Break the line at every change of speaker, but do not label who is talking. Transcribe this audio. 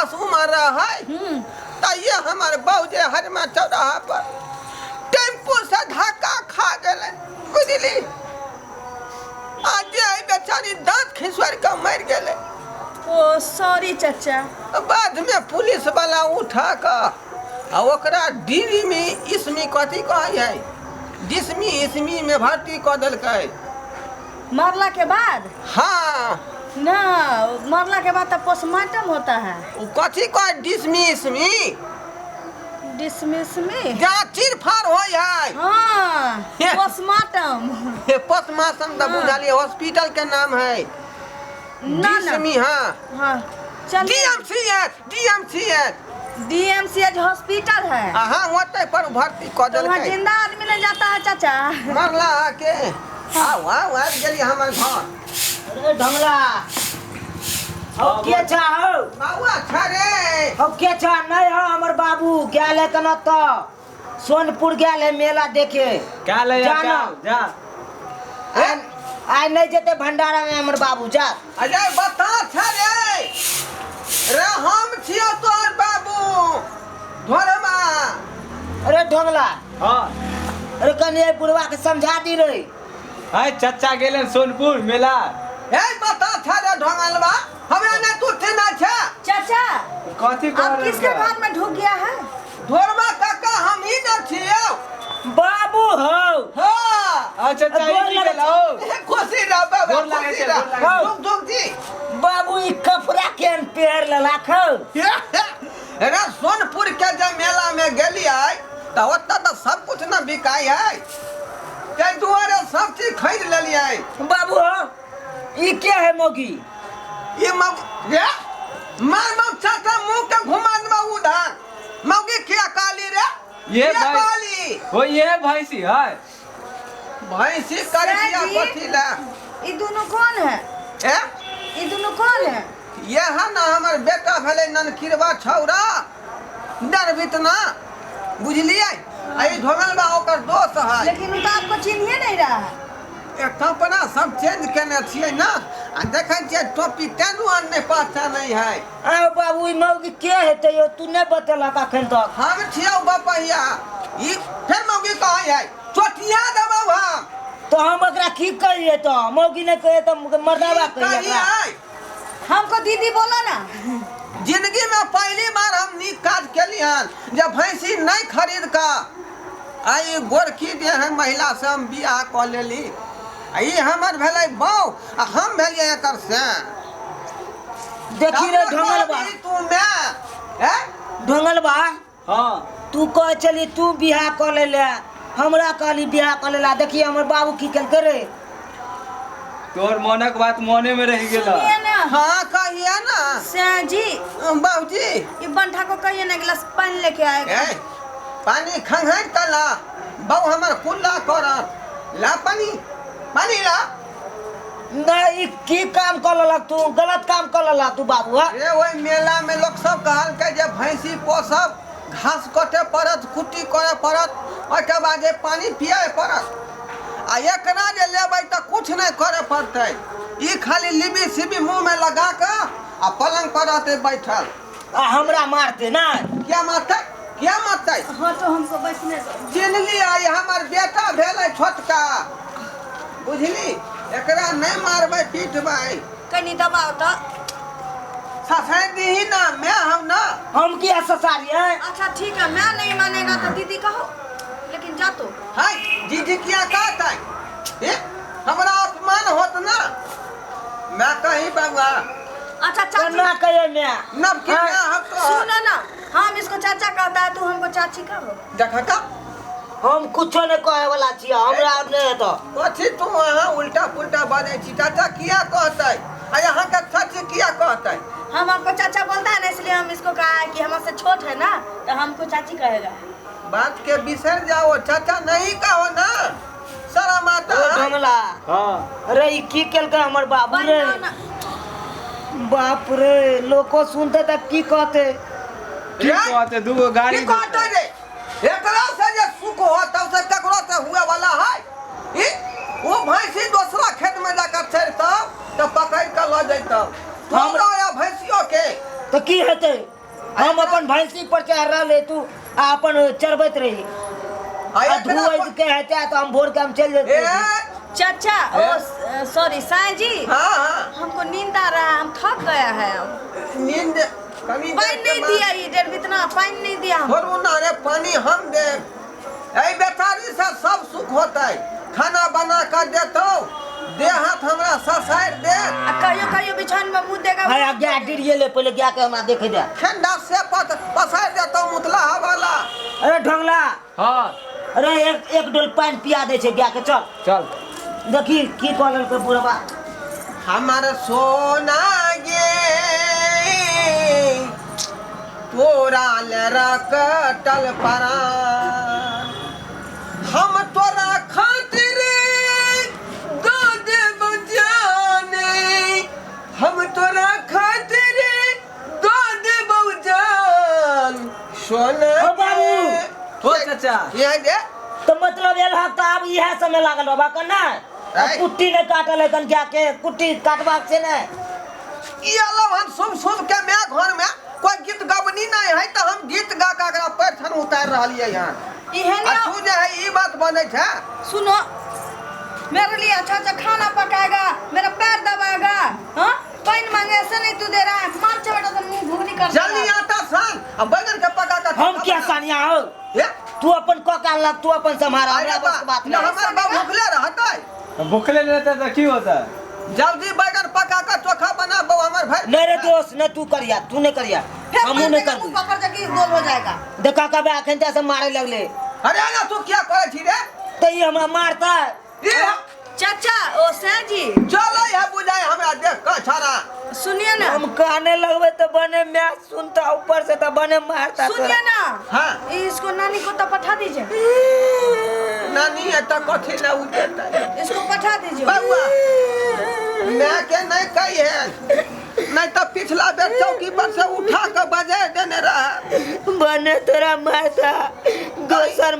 10 उम्र रहा है तो ये हमारे बहू जे हरमा चौराहा पर टेम्पू से धक्का खा गए बुझली आज बेचारी दांत खिसवार के मर गए।
ओ सॉरी चाचा।
बाद में पुलिस वाला उठा कर ओकरा डीरी में इसमी कथी कहे है डिसमी इसमी में भर्ती कर दिलकै।
मरला के बाद?
हाँ
ना मरला के बाद तो पोस्टमार्टम होता है।
कथी कहे डिसमी इसमी
डिसमिस में
जहाँ चीरफाड़ हो है।
हाँ पोस्टमार्टम।
पोस्टमार्टम तो बुझलिए हॉस्पिटल के नाम है डिसमी। हाँ
हाँ चल डीएमसीएच हॉस्पिटल है।
हाँ वहाँ पर भर्ती कर
तो वहाँ
दिलकै।
जिंदा आदमी नहीं जाता है चाचा।
मरला के आओ आओ आ गेली हमर घर।
अरे ढंगला अब के चाहो
बाबू अच्छा रे
अब के चाह नहीं हो हमर बाबू गेल है कना तो सोनपुर गेल है मेला देखे
क्या ले
जाना
जा
आइ नहीं जेते भंडारा में हमर बाबू जा।
अजय बता अच्छा रे हम छियो तोर बाबू धोरमा।
अरे ढंगला
हाँ
अरे कनी बुढ़वा के समझा दी रे।
हाय चचा गेले सोनपुर मेला।
ए बता अच्छा रे ढंगलवा हमें ने तू थे ना छा
चाचा
कथी कर
आप किसके घर में ढुक गया है?
धोरमा काका हम ही न छियो
बाबू हो
हां
अच्छा चाची के लाओ
खुशी रह बाबा
गोर लागे
खुशी
छे,
रह
गोर लागे छे।
दुख दुख जी
बाबू ई कपड़ा केन पेड़ लला खो।
अरे सोनपुर के जब मेला में गेली आई तो ओत्ता तो सब कुछ न बिकाई है ते दुआरे सब चीज खरीद लेली आई।
बाबू हो ई क्या है मोगी?
ये रे मार चाचा मुंह के घुमा दबा उधर मौगी क्या काली रे
ये
क्या
भाई
काली
वो ये भैंसी है।
भैंसी करिया
सर जी।
कथी ला
ये दोनों कौन है?
ए
ये दोनों कौन है?
ये है ना हमर बेटा भेले ननकिरवा छौरा डर बितना बुझलिए आई ढोंगलबा ओकर दोस्त है।
लेकिन वो तो आपको चिन्हिए नहीं रहा है।
एक कपड़ा सब चेंज करने छिए ना आ देखे छिए टोपी तेनुआन नहीं पहचान नहीं है।
आ बाबू ई मौगी के हेते यो तू नहीं बतेला अखन तक।
हम छियो बपैया ई फिर मौगी कहे है चोटिया देबो हम
तो हम एकरा की कहिए तो मौगी ने कहे तो मर्दावा कहिए
कही
एकरा।
है
हमको दीदी बोला ना।
जिंदगी में पहली बार हम नीक काज केलियन जब भैंसी नहीं खरीद का आई गोरखी दे है महिला से हम बियाह कर लेली आई हमर भेलै बाऊ आ हम भेलिए एकर से।
देखी रे ढंगलबा
तू मैं ए
ढंगलबा
हाँ
तू कह चली तू बियाह कर ले ले हमरा कहली बियाह कर लेला। देखी हमर बाबू की कल करे
तोर मनक बात मने में रह गेला।
सुनिए ना
हाँ कहिए ना
श्याह जी
बाबूजी
ये बंठा को कहिए ना गिलास पानी लेके आएगा।
ए पानी खंघाई कला बाऊ हमर कुल्ला करत ला पानी पानी ला
नहीं की काम कर ललक तू गलत काम कर लला तू बाबू।
रे ओई मेला में लोग सब कहल के जे भैंसी पोसब घास कटे पड़त कुट्टी करे पड़त ओके बाद जे पानी पिए पड़त आ एकरा जे लेबै त कुछ नहीं करे पड़तै ई खाली लिबी सिबी मुंह में लगा के आ पलंग पर रहते बैठल
आ हमरा मारते ना
क्या मारतै
हाँ तो हमको बैठने दो।
जिंदगी आई हमर बेटा भेलै छोटका बुझली एकरा नहीं मारबै पीटबै
कहीं दबाओ तो।
ससै दीही ना मैं हम ना
हम किया ससारिए।
अच्छा ठीक है मैं नहीं मानेगा तो दीदी कहो लेकिन जा तो।
हाय जीजी क्या कहता है हमरा अपमान होत ना मैं कहीं बाबा
अच्छा चाची
ना कहे मैं
नब के
हाँ,
मैं हम तो
सुनो ना हम इसको चाचा कहता है तू हमको चाची कहो।
देखा
हम कुछ नहीं कहे वाला छिया हमरा नहीं तो
कथी तू वहाँ उल्टा पुल्टा बाजै छी चाचा किया कहतै आ यहाँ का सच किया कहतै।
हम हमको चाचा बोलता है ना इसलिए हम इसको कहा है कि हमसे छोट है ना तो हमको चाची कहेगा।
बात के बिसर जाओ चाचा नहीं कहो ना सारा माता
ढंगला
हाँ
अरे ई की केल के हमर बाबू रे
बढ़िया ना।
बाप रे लोको सुनते तक की कहते
की कहते दूगो गाड़ी
की कहतै रे एकरा से जे सुख होत से ककरो से हुए वाला है ई वो भैंसी दूसरा खेत में जाकर चरता तो पकड़ के ल जैता हमरा या भैंसियों के
तो की हेते हम अपन भैंसी पर चढ़ रहे तू अपन चरबैत रही आ धुआं के हेते तो हम भोर के हम चल
ए
जेते
चाचा सॉरी साईं जी
हाँ
हमको नींद आ रहा है, हम थक गया है।
नींद कभी
पानी नहीं दिया, ये डेढ़ इतना पानी नहीं दिया हम।
थोड़ू ना रे पानी हम दे ऐ बेचारी से सब सुख होता है, खाना बना कर देतो दे हाथ हमरा ससार दे
कहियो कहियो बिछान में मुंह देगा।
हाय गया डिरिए ले पहले गया के हमरा देखे दे।
ठंडा से पसार देतो मुतला वाला।
अरे ढंगला
हाँ
अरे एक डोल पानी पिया दे छे गया के चल
चल
देखी की कहलन के बुढ़वा
हमार सोना गे तोरा लरा कटल परा हम तोरा खातिर दो देव जाने हम तोरा खातिर दो देव जान सोना
ओ बाबू
हो चाचा
ये दे
तो मतलब ये हक अब यह समय लागल बाबा का ना कुट्टी ने काटल है कन जाके कुट्टी काटबा से ने
ये लो हम सुन के मैं घर में कोई गीत गवनी नहीं है तो हम गीत गा के अगर पैठन उतार रहलिए यहाँ
इहे ने
तू जो है ये बात बने है
सुनो, मेरे लिए अच्छा अच्छा खाना पकाएगा, मेरा पैर दबाएगा, हाँ पानी मांगे ऐसे नहीं तू दे रहा है, मार चबड़ा तो मुंह घुगनी कर
जल्दी आता सान अब बैगन के पका कर
हम क्या सानिया हो
ये
तू अपन को का लग तू अपन संभारा
अरे
हमरा बस के बात
ना
नहीं
हमारे बाप भूखले रहता है
भूखले रहता तो की होता है?
जल्दी बैगन पका कर चोखा बना बो हमारे भाई
नहीं रे दोस्त न तू करिया तू नहीं करिया हम नहीं कर
मुंह पकड़ जाके गोल हो जाएगा।
देखा कबे आखन से मारे लगले
अरे ना तू क्या करे छी रे
तो ये हमरा मारता है
ये
चाचा ओ सैन जी
चलो ये बुझाए हमरा देख का छारा
सुनिए ना,
हम कहने लगबे तो बने मैं सुनता ऊपर से तो बने मारता
सुनिए ना,
हाँ
इसको नानी को तो पठा दीजिए,
नानी है तो कथी ना उठता है
इसको पठा दीजिए।
बाबा मैं के नहीं कही है नहीं तो पिछला बेर चौकी पर से उठा के बजे देने रहा
बने तोरा मारता दोसर